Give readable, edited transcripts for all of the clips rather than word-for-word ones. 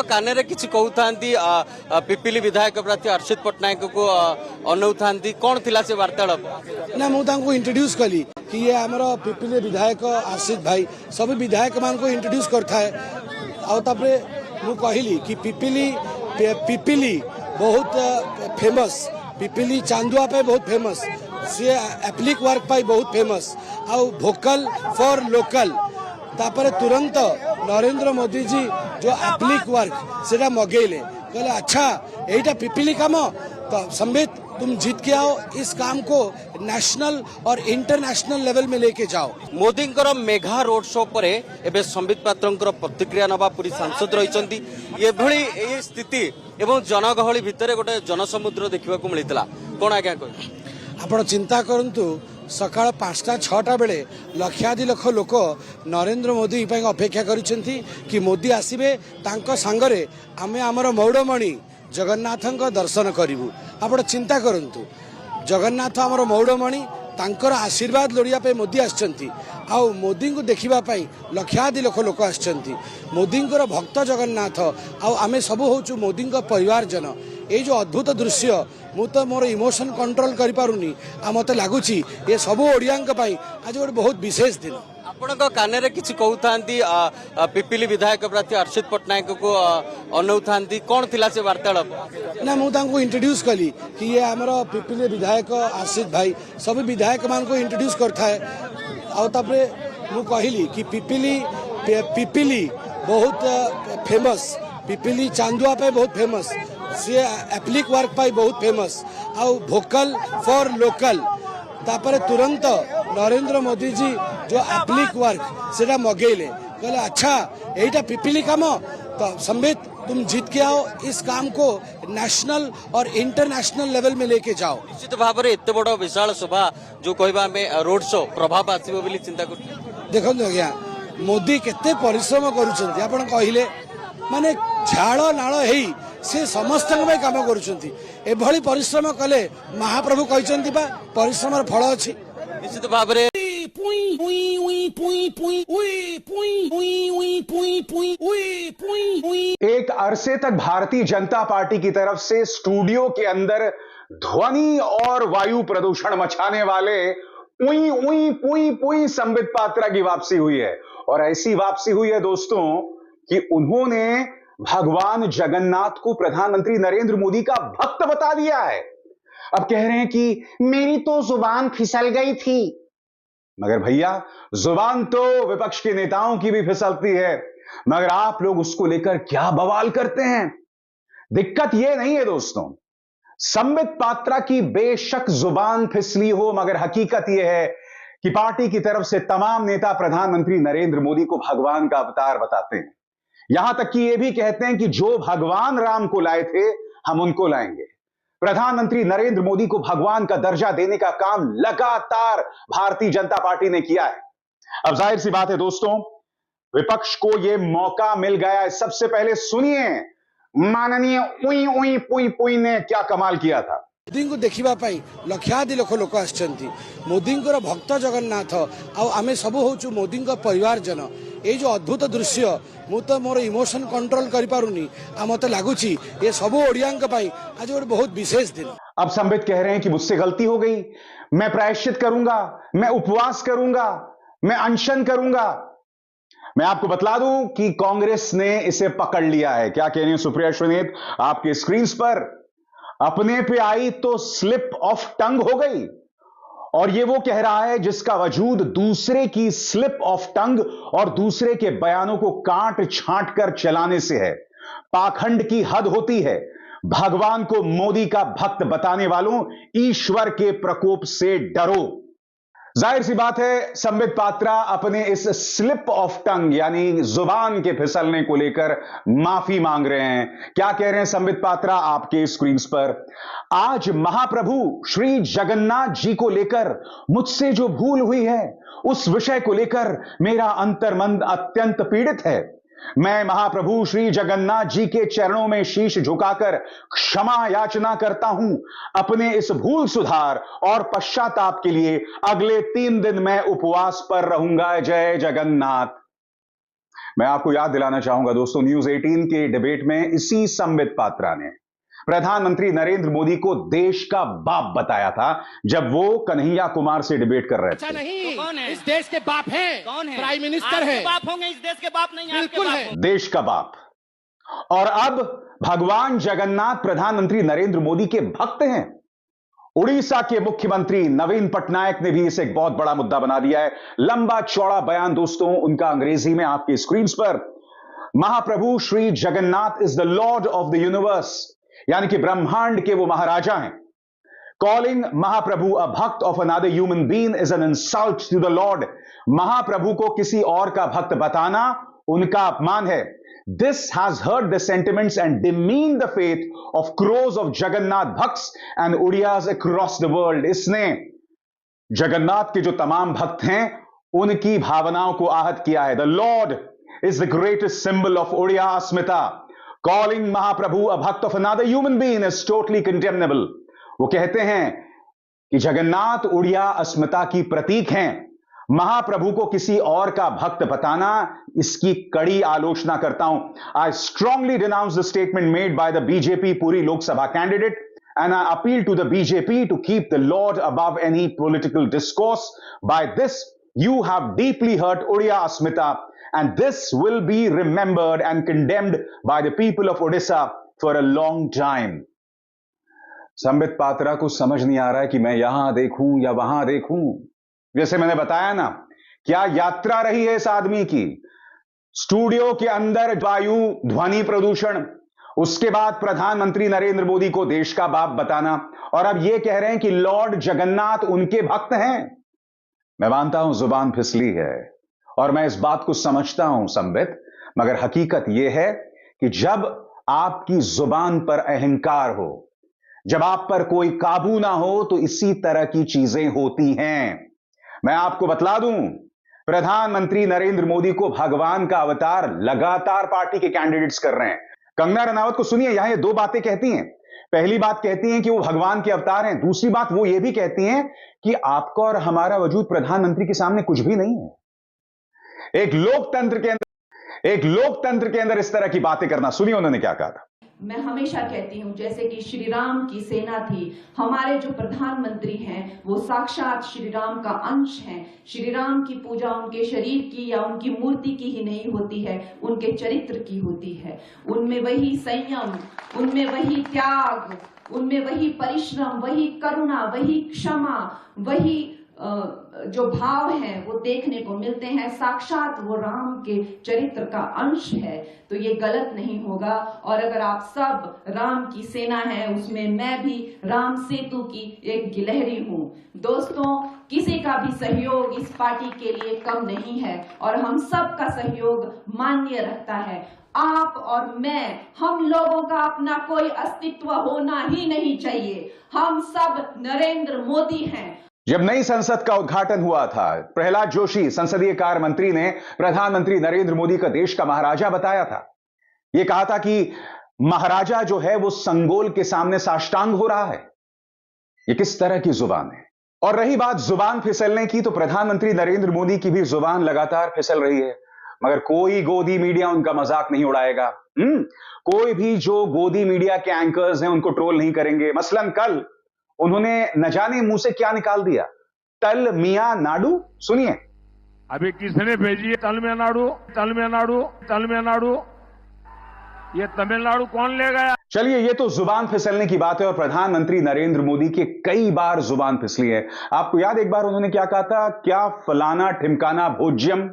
कान किसी कहता पिपिली विधायक प्रार्थी अर्षित पट्टनायक को अनौ था कौन थिला से वार्तालाप ना मुझे इंट्रोड्यूस कली कि ये आमर पिपिली विधायक आशिष भाई सब विधायक मान को इंट्रोड्यूस करता है आउे मु कहली कि पिपिली बहुत फेमस पिपिली चांदुआ पे बहुत फेमस सी एप्लिक वर्क पाई बहुत फेमस आउ भोकल फॉर लोकल तापर तुरंत नरेंद्र मोदी जी जो एप्लिक वर्क से मगेले कहले अच्छा यहीटा पिपिली काम तो संबित तुम जीत के आओ इस काम को नेशनल और इंटरनेशनल लेवल में लेके जाओ। मोदी मेघा रोड शो पर एवं संबित पात्र प्रतिक्रिया नवा पूरी सांसद रही स्थिति एवं जनगहली भितर गोटे जनसमुद्र देखा मिलता कौन आज्ञा कह आपण चिंता करंतु सकाळ 5टा 6टा बेले लक्षाधि लक्ष लोक नरेंद्र मोदी अपेक्षा करिसेंती कि मोदी आसीबे तांको सांगरे आमे हमर मौडमणि जगन्नाथଙ୍କ दर्शन करिवु। आपण चिंता करंतु जगन्नाथ हमर मौडमणि तांकर आशीर्वाद लोड़िया पे मोदी आछंती आउ मोदी को देखिबा पई लक्षाधि लक्ष लोक आछंती मोदींकर भक्त जगन्नाथ आउ आमे सब होचु मोदींक परिवार जन ये जो अद्भुत दृश्य मु तो मोर इमोशन कंट्रोल करि पारुनी आ मते लागुची ये सब ओडियांक पई आज गोटे बहुत विशेष दिन। आपण कान किसी कहता पिपिली विधायक प्रार्थी अर्षित पट्टनायक को अनौ था कौन थिला से वार्तालाप ना मुझे इंट्रोड्यूस कली कि ये आमर पिपिली विधायक आशिष भाई सब विधायक मान को इंट्रोड्यूस करता है आउे मु कहली कि पिपिली बहुत फेमस पिपिली चांदुआ पे बहुत फेमस सी एप्लिक वर्क पाई बहुत फेमस आउ भोकल फॉर लोकल तापर तुरंत नरेंद्र मोदी जी जो एप्लिक वर्क से मगेले कहले अच्छा यहीटा पिपिली काम तो संबित तुम जीत के आओ इस काम को नेशनल और इंटरनेशनल लेवल में लेके जाओ। निश्चित भाव में एत बड़ विशाल सभा जो कहबा रोड शो प्रभाव आसो बोली चिंता कर देखो आज्ञा मोदी केते परिश्रम करुछंती आपण कहिले माने झाड़ नाल हेई से समस्त काम करुछंती एभली परिश्रम कले महाप्रभु कहचंती बा परिश्रम फल अछि। निश्चित भाव में एक अरसे तक भारतीय जनता पार्टी की तरफ से स्टूडियो के अंदर ध्वनि और वायु प्रदूषण मचाने वाले उई उई पुई पुई संबित पात्रा की वापसी हुई है और ऐसी वापसी हुई है दोस्तों कि उन्होंने भगवान जगन्नाथ को प्रधानमंत्री नरेंद्र मोदी का भक्त बता दिया है। अब कह रहे हैं कि मेरी तो जुबान फिसल गई थी, मगर भैया जुबान तो विपक्ष के नेताओं की भी फिसलती है, मगर आप लोग उसको लेकर क्या बवाल करते हैं। दिक्कत यह नहीं है दोस्तों, संबित पात्रा की बेशक जुबान फिसली हो, मगर हकीकत यह है कि पार्टी की तरफ से तमाम नेता प्रधानमंत्री नरेंद्र मोदी को भगवान का अवतार बताते हैं। यहां तक कि यह भी कहते हैं कि जो भगवान राम को लाए थे हम उनको लाएंगे। प्रधानमंत्री नरेंद्र मोदी को भगवान का दर्जा देने का काम लगातार भारतीय जनता पार्टी ने किया है। अब जाहिर सी बात है दोस्तों, विपक्ष को यह मौका मिल गया है। सबसे पहले सुनिए माननीय उई उई पुई पुई ने क्या कमाल किया था। मोदी को देखिबा पई लक्षाधि लक्ष लोक आछंती मोदींकर भक्त जगन्नाथ आउ आमे सब होचु मोदींक परिवार जन ये जो अद्भुत दृश्य मु तो मोर इमोशन कंट्रोल करि पारुनी आ मते लागुची ये सब ओडियांक पई आज गोटे बहुत विशेष दिन। अब संबित कह रहे हैं कि मुझसे गलती हो गई, मैं प्रायश्चित करूंगा, मैं उपवास करूंगा, मैं अनशन करूंगा। मैं आपको बतला दूं कि कांग्रेस ने इसे पकड़ लिया है। क्या कह रही हैं सुप्रिया श्रीनेत आपके स्क्रीन पर, अपने पे आई तो स्लिप ऑफ टंग हो गई और ये वो कह रहा है जिसका वजूद दूसरे की स्लिप ऑफ टंग और दूसरे के बयानों को काट छांट कर चलाने से है। पाखंड की हद होती है। भगवान को मोदी का भक्त बताने वालों, ईश्वर के प्रकोप से डरो। जाहिर सी बात है संबित पात्रा अपने इस स्लिप ऑफ टंग यानी जुबान के फिसलने को लेकर माफी मांग रहे हैं। क्या कह रहे हैं संबित पात्रा आपके स्क्रीन पर, आज महाप्रभु श्री जगन्नाथ जी को लेकर मुझसे जो भूल हुई है उस विषय को लेकर मेरा अंतर्मन अत्यंत पीड़ित है। मैं महाप्रभु श्री जगन्नाथ जी के चरणों में शीश झुकाकर क्षमा याचना करता हूं। अपने इस भूल सुधार और पश्चाताप के लिए अगले 3 दिन मैं उपवास पर रहूंगा। जय जगन्नाथ। मैं आपको याद दिलाना चाहूंगा दोस्तों, न्यूज 18 के डिबेट में इसी संबित पात्रा ने प्रधानमंत्री नरेंद्र मोदी को देश का बाप बताया था जब वो कन्हैया कुमार से डिबेट कर रहे थे। नहीं, तो कौन है? इस देश के बाप हैं, कौन है? प्राइम मिनिस्टर आपके है। बाप होंगे, इस देश के बाप नहीं, आपके बिल्कुल बाप है। होंगे। देश का बाप। और अब भगवान जगन्नाथ प्रधानमंत्री नरेंद्र मोदी के भक्त हैं। उड़ीसा के मुख्यमंत्री नवीन पटनायक ने भी इसे एक बहुत बड़ा मुद्दा बना दिया है। लंबा चौड़ा बयान दोस्तों उनका अंग्रेजी में आपकी स्क्रीन पर। Mahaprabhu Shri Jagannath is the lord of the universe, यानी कि ब्रह्मांड के वो महाराजा हैं। Calling Mahaprabhu a bhakt of another human being is an insult to the lord. Mahaprabhu को किसी और का भक्त बताना उनका अपमान है। This has hurt the sentiments and demeaned the faith of crores of Jagannath Bhakts and Udiyas across the world. इसने जगन्नाथ के जो तमाम भक्त हैं उनकी भावनाओं को आहत किया है। The Lord is the greatest symbol of Udiya Asmita. Calling Mahaprabhu a bhakt of another human being is totally condemnable. वो कहते हैं कि जगन्नाथ उड़िया अस्मिता की प्रतीक हैं। महाप्रभु को किसी और का भक्त बताना, इसकी कड़ी आलोचना करता हूं। I strongly denounce the statement made by the BJP Puri Lok Sabha candidate and I appeal to the BJP to keep the lord above any political discourse. By this you have deeply hurt Odia asmita and this will be remembered and condemned by the people of Odisha for a long time. Sambit Patra को समझ नहीं आ रहा है कि मैं यहां देखूं या वहां देखूं। जैसे मैंने बताया ना, क्या यात्रा रही है इस आदमी की। स्टूडियो के अंदर वायु ध्वनि प्रदूषण, उसके बाद प्रधानमंत्री नरेंद्र मोदी को देश का बाप बताना, और अब यह कह रहे हैं कि लॉर्ड जगन्नाथ उनके भक्त हैं। मैं मानता हूं जुबान फिसली है और मैं इस बात को समझता हूं संबित, मगर हकीकत यह है कि जब आपकी जुबान पर अहंकार हो, जब आप पर कोई काबू ना हो, तो इसी तरह की चीजें होती हैं। मैं आपको बतला दूं, प्रधानमंत्री नरेंद्र मोदी को भगवान का अवतार लगातार पार्टी के कैंडिडेट्स कर रहे हैं। कंगना रनावत को सुनिए, यहां ये दो बातें कहती हैं। पहली बात कहती हैं कि वो भगवान के अवतार हैं, दूसरी बात वो ये भी कहती हैं कि आपका और हमारा वजूद प्रधानमंत्री के सामने कुछ भी नहीं है। एक लोकतंत्र के अंदर इस तरह की बातें करना, सुनिए उन्होंने क्या कहा था। मैं हमेशा कहती हूँ, जैसे कि श्री राम की सेना थी, हमारे जो प्रधानमंत्री हैं वो साक्षात श्री राम का अंश हैं। श्री राम की पूजा उनके शरीर की या उनकी मूर्ति की ही नहीं होती है, उनके चरित्र की होती है। उनमें वही संयम, उनमें वही त्याग, उनमें वही परिश्रम, वही करुणा, वही क्षमा, वही जो भाव हैं वो देखने को मिलते हैं। साक्षात वो राम के चरित्र का अंश है, तो ये गलत नहीं होगा। और अगर आप सब राम की सेना है, उसमें मैं भी राम सेतु की एक गिलहरी हूँ। दोस्तों, किसी का भी सहयोग इस पार्टी के लिए कम नहीं है और हम सब का सहयोग मान्य रखता है। आप और मैं, हम लोगों का अपना कोई अस्तित्व होना ही नहीं चाहिए। हम सब नरेंद्र मोदी हैं। जब नई संसद का उद्घाटन हुआ था, प्रहलाद जोशी संसदीय कार्य मंत्री ने प्रधानमंत्री नरेंद्र मोदी का देश का महाराजा बताया था। यह कहा था कि महाराजा जो है वो संगोल के सामने साष्टांग हो रहा है। यह किस तरह की जुबान है। और रही बात जुबान फिसलने की, तो प्रधानमंत्री नरेंद्र मोदी की भी जुबान लगातार फिसल रही है, मगर कोई गोदी मीडिया उनका मजाक नहीं उड़ाएगा। कोई भी जो गोदी मीडिया के एंकर्स हैं उनको ट्रोल नहीं करेंगे। मसलन कल उन्होंने न जाने मुंह से क्या निकाल दिया, तमिलनाडु। सुनिए, अभी किसने भेजी है तमिलनाडु? तमिलनाडु, तमिलनाडु, ये तमिलनाडु कौन ले गया? चलिए, ये तो जुबान फिसलने की बात है और प्रधानमंत्री नरेंद्र मोदी के कई बार जुबान फिसली है। आपको याद एक बार उन्होंने क्या कहा था? क्या फलाना ठिमकाना भोज्यम,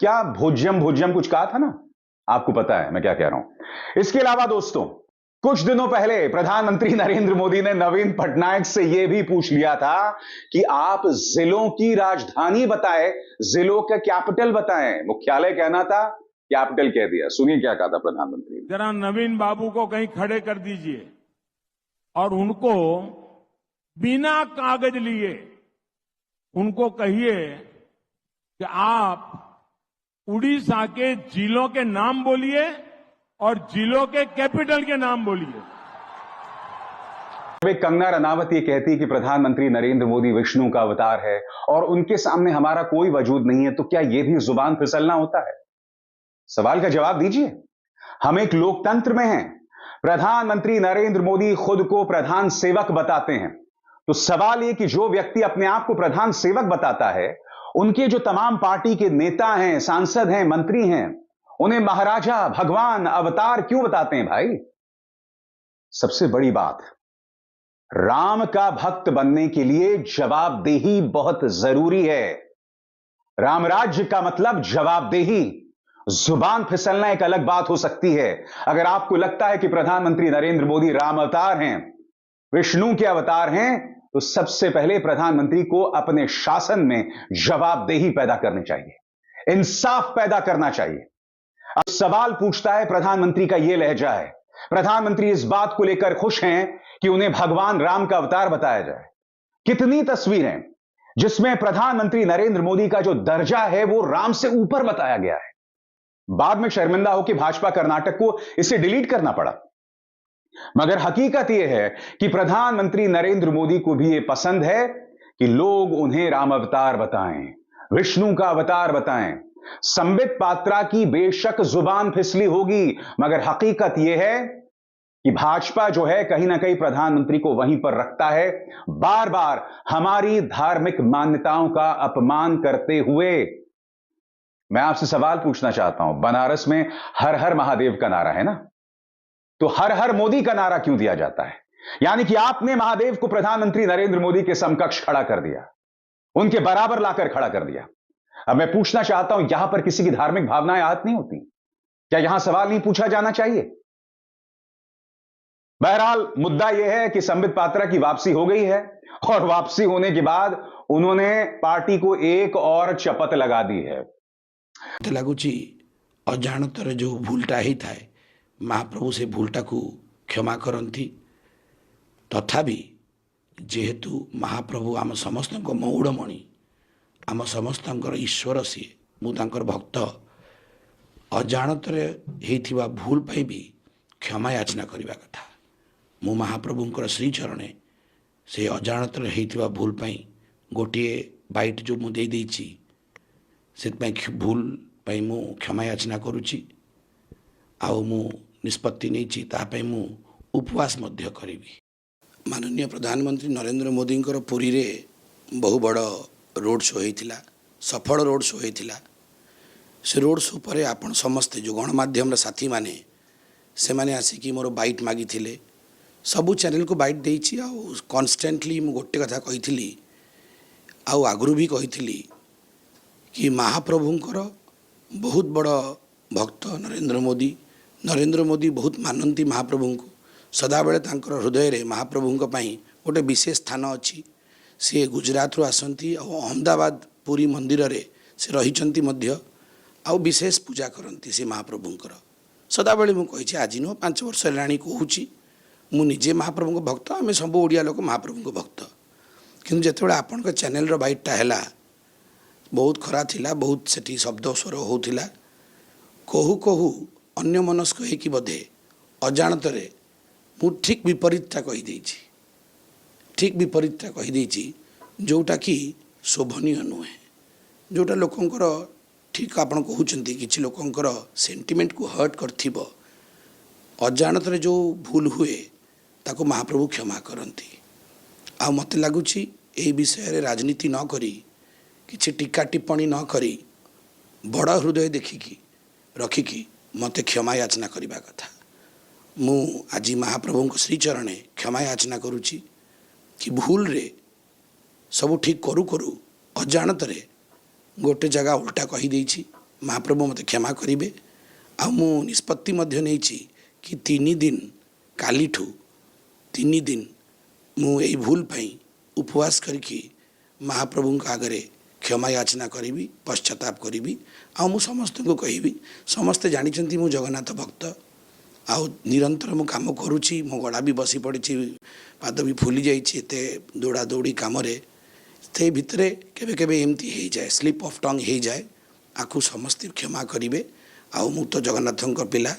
क्या भोज्यम भोज्यम कुछ कहा था ना। आपको पता है मैं क्या कह रहा हूं। इसके अलावा दोस्तों, कुछ दिनों पहले प्रधानमंत्री नरेंद्र मोदी ने नवीन पटनायक से यह भी पूछ लिया था कि आप जिलों की राजधानी बताएं, जिलों का कैपिटल बताएं। मुख्यालय कहना था, कैपिटल कह दिया। सुनिए क्या कहा था प्रधानमंत्री ने। जरा नवीन बाबू को कहीं खड़े कर दीजिए और उनको बिना कागज लिए उनको कहिए कि आप उड़ीसा के जिलों के नाम बोलिए और जिलों के कैपिटल के नाम बोलिए। कंगना रनावत ये कहती कि प्रधानमंत्री नरेंद्र मोदी विष्णु का अवतार है और उनके सामने हमारा कोई वजूद नहीं है, तो क्या यह भी जुबान फिसलना होता है? सवाल का जवाब दीजिए। हम एक लोकतंत्र में हैं। प्रधानमंत्री नरेंद्र मोदी खुद को प्रधान सेवक बताते हैं। तो सवाल यह कि जो व्यक्ति अपने आप को प्रधान सेवक बताता है, उनके जो तमाम पार्टी के नेता हैं, सांसद हैं, मंत्री हैं, उन्हें महाराजा, भगवान, अवतार क्यों बताते हैं भाई? सबसे बड़ी बात, राम का भक्त बनने के लिए जवाबदेही बहुत जरूरी है। राम राज्य का मतलब जवाबदेही। जुबान फिसलना एक अलग बात हो सकती है। अगर आपको लगता है कि प्रधानमंत्री नरेंद्र मोदी राम अवतार हैं, विष्णु के अवतार हैं, तो सबसे पहले प्रधानमंत्री को अपने शासन में जवाबदेही पैदा करनी चाहिए, इंसाफ पैदा करना चाहिए। अब सवाल पूछता है, प्रधानमंत्री का यह लहजा है, प्रधानमंत्री इस बात को लेकर खुश हैं कि उन्हें भगवान राम का अवतार बताया जाए। कितनी तस्वीरें जिसमें प्रधानमंत्री नरेंद्र मोदी का जो दर्जा है वो राम से ऊपर बताया गया है। बाद में शर्मिंदा होकर भाजपा कर्नाटक को इसे डिलीट करना पड़ा। मगर हकीकत यह है कि प्रधानमंत्री नरेंद्र मोदी को भी यह पसंद है कि लोग उन्हें राम अवतार बताएं, विष्णु का अवतार बताएं। संबित पात्रा की बेशक जुबान फिसली होगी, मगर हकीकत यह है कि भाजपा जो है कहीं ना कहीं प्रधानमंत्री को वहीं पर रखता है, बार बार हमारी धार्मिक मान्यताओं का अपमान करते हुए। मैं आपसे सवाल पूछना चाहता हूं, बनारस में हर हर महादेव का नारा है ना, तो हर हर मोदी का नारा क्यों दिया जाता है? यानी कि आपने महादेव को प्रधानमंत्री नरेंद्र मोदी के समकक्ष खड़ा कर दिया, उनके बराबर लाकर खड़ा कर दिया। अब मैं पूछना चाहता हूं, यहां पर किसी की धार्मिक भावनाएं आहत नहीं होती? क्या यहां सवाल नहीं पूछा जाना चाहिए? बहरहाल मुद्दा यह है कि संबित पात्रा की वापसी हो गई है, और वापसी होने के बाद उन्होंने पार्टी को एक और शपथ लगा दी है। लगुच अजाणतर जो भूलटा ही थाए महाप्रभु से भूलटा को क्षमा करती। तथापि जेहेतु महाप्रभु आम समस्त मौड़मणि, आम समस्त ईश्वर सी, मुझे भक्त अजाणतर होता भूल पाई भी क्षमा याचना करने कथा। मु महाप्रभुंकर श्रीचरणे से अजाणतर होता भूल पाई गोटे बाइट जो मुझे देदेची से भूल पाई मु क्षमा याचना करुच्ची। आउ मु निष्पत्ति नहीं तापाई मु उपवास मध्य करी। माननीय प्रधानमंत्री नरेंद्र मोदी पुरी रे बहु बड़ रोड शो होता, सफल रोड शो होता। से रोड शो पर आपण समस्ते जो गणमाध्यम साथी माने से माने आसिकी मोर बाइट मागी थिले, सबू चैनल को बाइट देइछि। आ कन्स्टेंटली मु गोटे कथा कही आगु भी कही कि महाप्रभुंकर बहुत बड़ भक्त नरेंद्र मोदी बहुत मानती महाप्रभु को। सदाबले तांकर हृदय रे महाप्रभु गोटे विशेष स्थान अच्छी। सी गुजरात रू आसती, अहमदाबाद पुरी मंदिर रे से रहिचंती मध्य, आ विशेष पूजा करती से महाप्रभुंकर। सदाबले मु कही आज नुह 5 वर्ष है कहूँ मु निजे महाप्रभु भक्त, आम सब ओडिया लोक महाप्रभु भक्त। किंतु जितेबाला आपण चैनल रो बाइटा है बहुत खरा थिला, बहुत सेठी शब्द स्वर होउथिला। कहू कहू अन्य मनस्क होइकि बोधे अजाणतरे मु ठीक विपरीतटा कही देइछि, ठीक विपरीतटा कही देइछि, जोटा कि शोभनीय नुहे, जोटा लोकंकर ठीक आपण कहउचंती किछि लोकंकर सेंटिमेंट को हर्ट करथिबो। अजाणतरे जो भूल हुए ताको महाप्रभु क्षमा करती। आ मते लागुछि एई विषय रे राजनीति न करी, किछि टीका टिप्पणी न करी, बड़ हृदय देखिकी रखिकी मते क्षमा याचना करबा कथा। मु आज महाप्रभु को श्रीचरणे क्षमा याचना करुछि कि भूल रे सब ठीक करू करू अजाणतरे गोटे जगह उल्टा कही देइछि। महाप्रभु मते क्षमा करिवे। आ मु निष्पत्ति मध्य नेछि कि 3 दिन कालीठू 3 दिन मु एई भूल पाई उपवास करके महाप्रभु आगे क्षमा याचना करी, पश्चाताप करी। आ मु समस्त को कहि, समस्ते जानी मु जगन्नाथ भक्त। आउ निरंतर मु काम करुच्ची, मो गड़ा भी बसी पड़ी, पाद भी फुली जाइए दौड़ा दौड़ी कम से भितर केबे केबे एमती हो जाए, स्लीप ऑफ टंग हो जाए। आकु समस्ते क्षमा करेंगे। आउ मु तो जगन्नाथ पिला,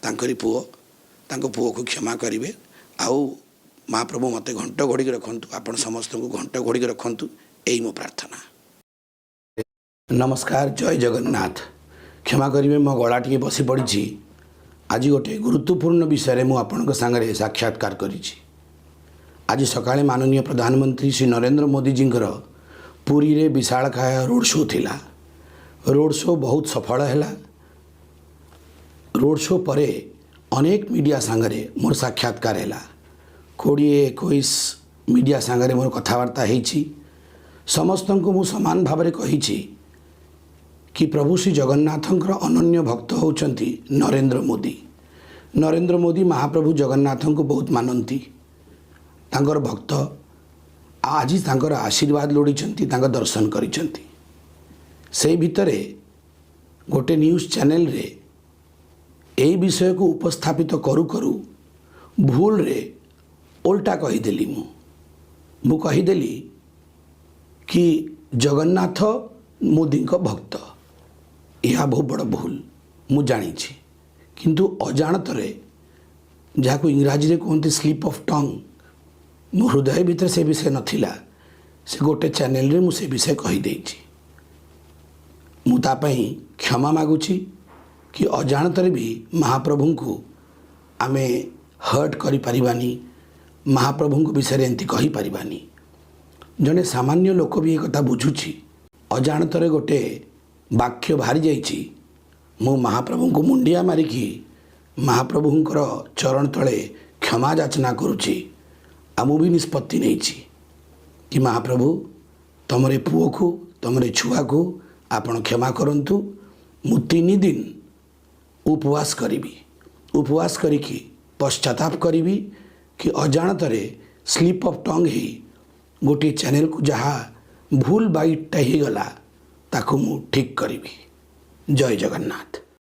तांकरी पुओ को क्षमा करेंगे। आउ महाप्रभु मत घंट घोड़ी रखु, आपण समस्त को घंट घोड़ी रखु, यही मो प्रार्थना। नमस्कार, जय जगन्नाथ। क्षमा करेंगे मो गला टी बसी पड़ी। आज गोटे गुरुत्वपूर्ण विषय में आपंक सागरे साक्षात्कार करी। आज सकाळे माननीय प्रधानमंत्री श्री नरेंद्र मोदी जींकर पुरी रे विशालकाय रोड शो थिला। रोड शो बहुत सफल है। रोड शो परे अनेक मीडिया सांगरे मोर साक्षात्कार है। 20-21 मीडिया सांगरे मोर कथबार्ता होती। समस्त को मु समान भाव में कही कि प्रभु श्री जगन्नाथंकर अनन्य भक्त होचंती नरेंद्र मोदी। नरेंद्र मोदी महाप्रभु जगन्नाथ को बहुत मानती। तांकर भक्त आज तांकर आशीर्वाद लोड़ी दर्शन करिसेंती। से भितरे गोटे न्यूज चैनल रे यही विषय को उपस्थापित करू करू भूल रे उल्टा कहीदेली। मु कहीदेली कि जगन्नाथ मोदी को भक्त। यह बहुत बड़ भूल मु जानी किंतु अजाणतरे जहाँ को इंग्राजी रे कहते स्लीप ऑफ टंग मो हृदय भितर से विषय नथिला। से गोटे चैनल रे मु से विषय कहीदे। मुतापाई क्षमा मागुची कि अजाणतरे भी महाप्रभु को आमे हर्ट करि परिबानी। महाप्रभु को विषय एमती कहि परिबानी। जने सामान्य लोक भी एक बुझुची। अजाणतरे गोटे वाक्य बाहरी जाइछि। मु महाप्रभु को मुंडिया मारिकी महाप्रभुंकर चरण तले क्षमा याचना करुछि। आ मु भी निष्पत्ति नहीं कि महाप्रभु तमरे पुओ को तमरे छुआ को आपण क्षमा करंतु। मु 3 दिन उपवास करी। उपवास करिकी पश्चाताप करी कि अजाणतरे स्लीप ऑफ टंग ही गोटे चैनल को जहाँ भूल बाइटा ही गला ताकू मु ठीक करी। जय जगन्नाथ।